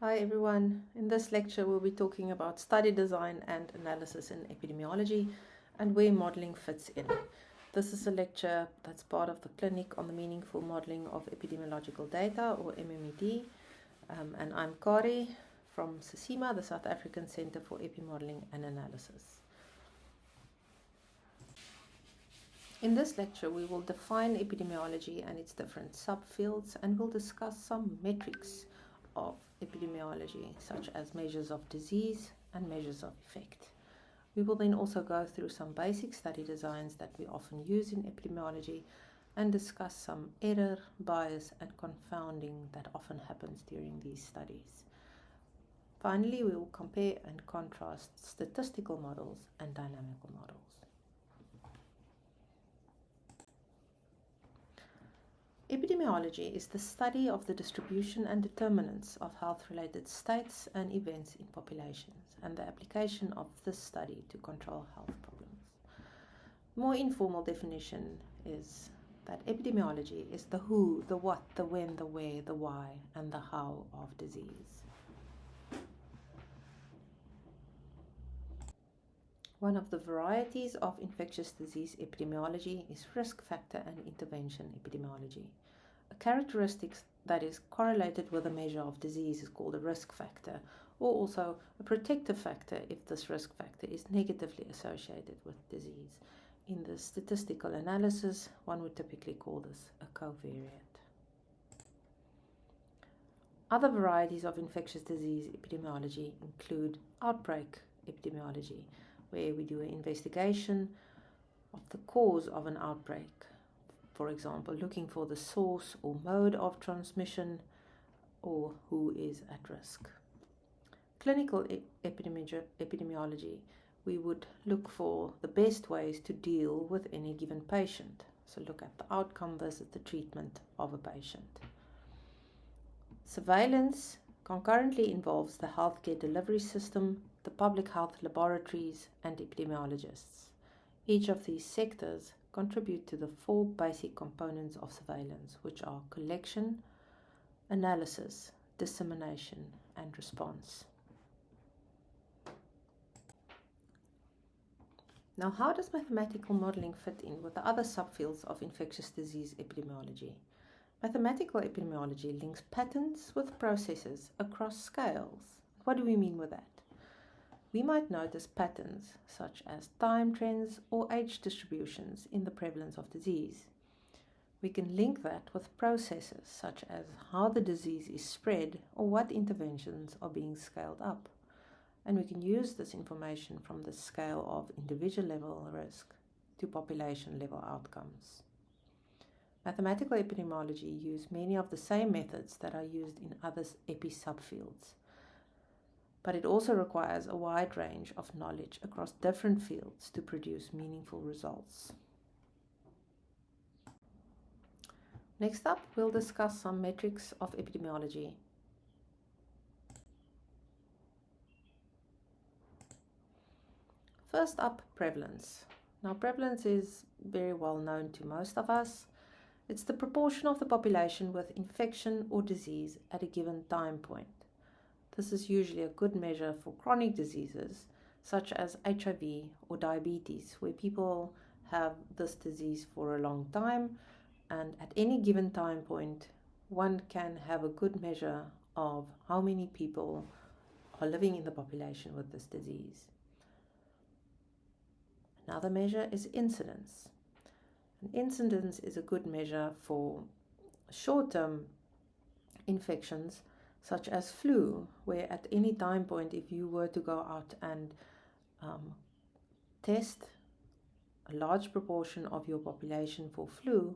Hi everyone. In this lecture we'll be talking about study design and analysis in epidemiology and where modeling fits in. This is a lecture that's part of the Clinic on the Meaningful Modeling of Epidemiological Data, or MMED, and I'm Kari from SACIMA, the South African Centre for Epimodeling and Analysis. In this lecture we will define epidemiology and its different subfields, and we'll discuss some metrics of epidemiology, such as measures of disease and measures of effect. We will then also go through some basic study designs that we often use in epidemiology and discuss some error, bias, and confounding that often happens during these studies. Finally, we will compare and contrast statistical models and dynamical models. Epidemiology is the study of the distribution and determinants of health-related states and events in populations, and the application of this study to control health problems. More informal definition is that epidemiology is the who, the what, the when, the where, the why, and the how of disease. One of the varieties of infectious disease epidemiology is risk factor and intervention epidemiology. A characteristic that is correlated with a measure of disease is called a risk factor, or also a protective factor if this risk factor is negatively associated with disease. In the statistical analysis, one would typically call this a covariate. Other varieties of infectious disease epidemiology include outbreak epidemiology, where we do an investigation of the cause of an outbreak. For example, looking for the source or mode of transmission, or who is at risk. Clinical epidemiology, we would look for the best ways to deal with any given patient. So look at the outcome versus the treatment of a patient. Surveillance concurrently involves the healthcare delivery system, the public health laboratories, and epidemiologists. Each of these sectors contribute to the four basic components of surveillance, which are collection, analysis, dissemination, and response. Now, how does mathematical modeling fit in with the other subfields of infectious disease epidemiology? Mathematical epidemiology links patterns with processes across scales. What do we mean with that? We might notice patterns such as time trends or age distributions in the prevalence of disease. We can link that with processes such as how the disease is spread or what interventions are being scaled up. And we can use this information from the scale of individual level risk to population level outcomes. Mathematical epidemiology uses many of the same methods that are used in other epi subfields, but it also requires a wide range of knowledge across different fields to produce meaningful results. Next up, we'll discuss some metrics of epidemiology. First up, prevalence. Now, prevalence is very well known to most of us. It's the proportion of the population with infection or disease at a given time point. This is usually a good measure for chronic diseases such as HIV or diabetes, where people have this disease for a long time, and at any given time point, one can have a good measure of how many people are living in the population with this disease. Another measure is incidence. An incidence is a good measure for short-term infections such as flu, where at any time point, if you were to go out and test a large proportion of your population for flu,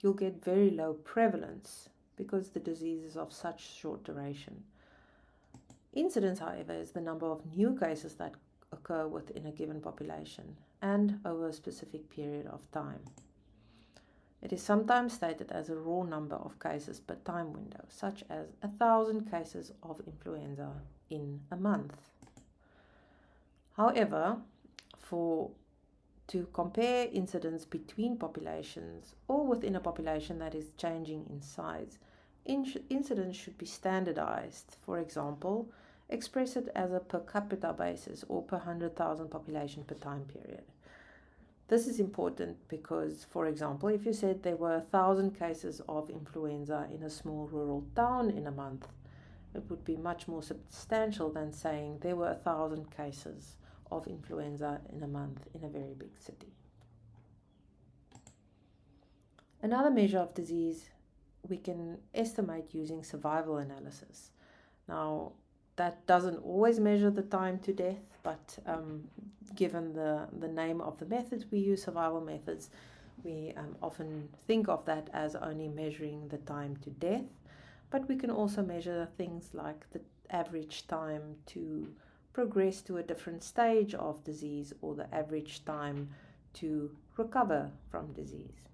you'll get very low prevalence because the disease is of such short duration. Incidence, however, is the number of new cases that occur within a given population and over a specific period of time. It is sometimes stated as a raw number of cases per time window, such as 1,000 cases of influenza in a month. However, to compare incidence between populations or within a population that is changing in size, incidence should be standardized. For example, express it as a per capita basis or per 100,000 population per time period. This is important because, for example, if you said there were 1,000 cases of influenza in a small rural town in a month, it would be much more substantial than saying there were 1,000 cases of influenza in a month in a very big city. Another measure of disease we can estimate using survival analysis. Now, that doesn't always measure the time to death, but given the name of the methods we use, survival methods, we often think of that as only measuring the time to death, but we can also measure things like the average time to progress to a different stage of disease or the average time to recover from disease.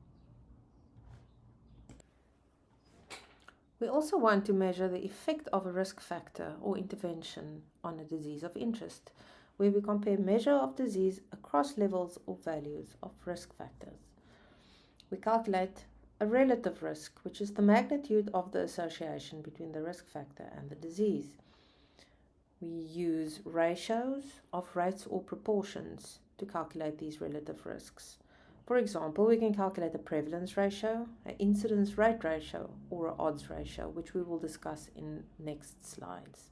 We also want to measure the effect of a risk factor or intervention on a disease of interest, where we compare measure of disease across levels or values of risk factors. We calculate a relative risk, which is the magnitude of the association between the risk factor and the disease. We use ratios of rates or proportions to calculate these relative risks. For example, we can calculate a prevalence ratio, an incidence rate ratio, or an odds ratio, which we will discuss in next slides.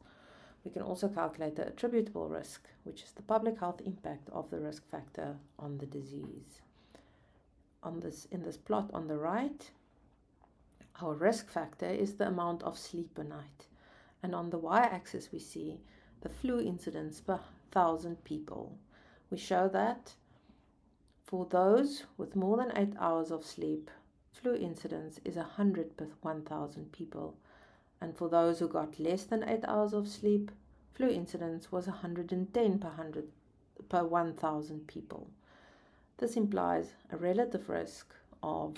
We can also calculate the attributable risk, which is the public health impact of the risk factor on the disease. In this plot on the right, our risk factor is the amount of sleep per night. And on the y-axis we see the flu incidence per 1,000 people. We show that for those with more than 8 hours of sleep, flu incidence is 100 per 1,000 people. And for those who got less than 8 hours of sleep, flu incidence was 110 per 1,000 people. This implies a relative risk of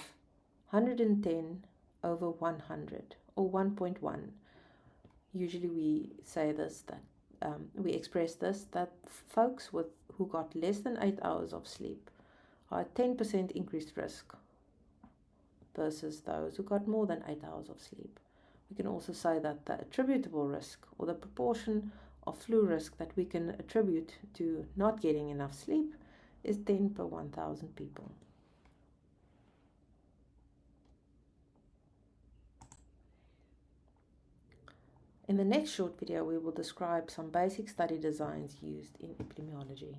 110 over 100, or 1.1. Usually we say this, that we express this, that folks who got less than 8 hours of sleep are at 10% increased risk versus those who got more than 8 hours of sleep. We can also say that the attributable risk, or the proportion of flu risk that we can attribute to not getting enough sleep, is 10 per 1,000 people. In the next short video, we will describe some basic study designs used in epidemiology.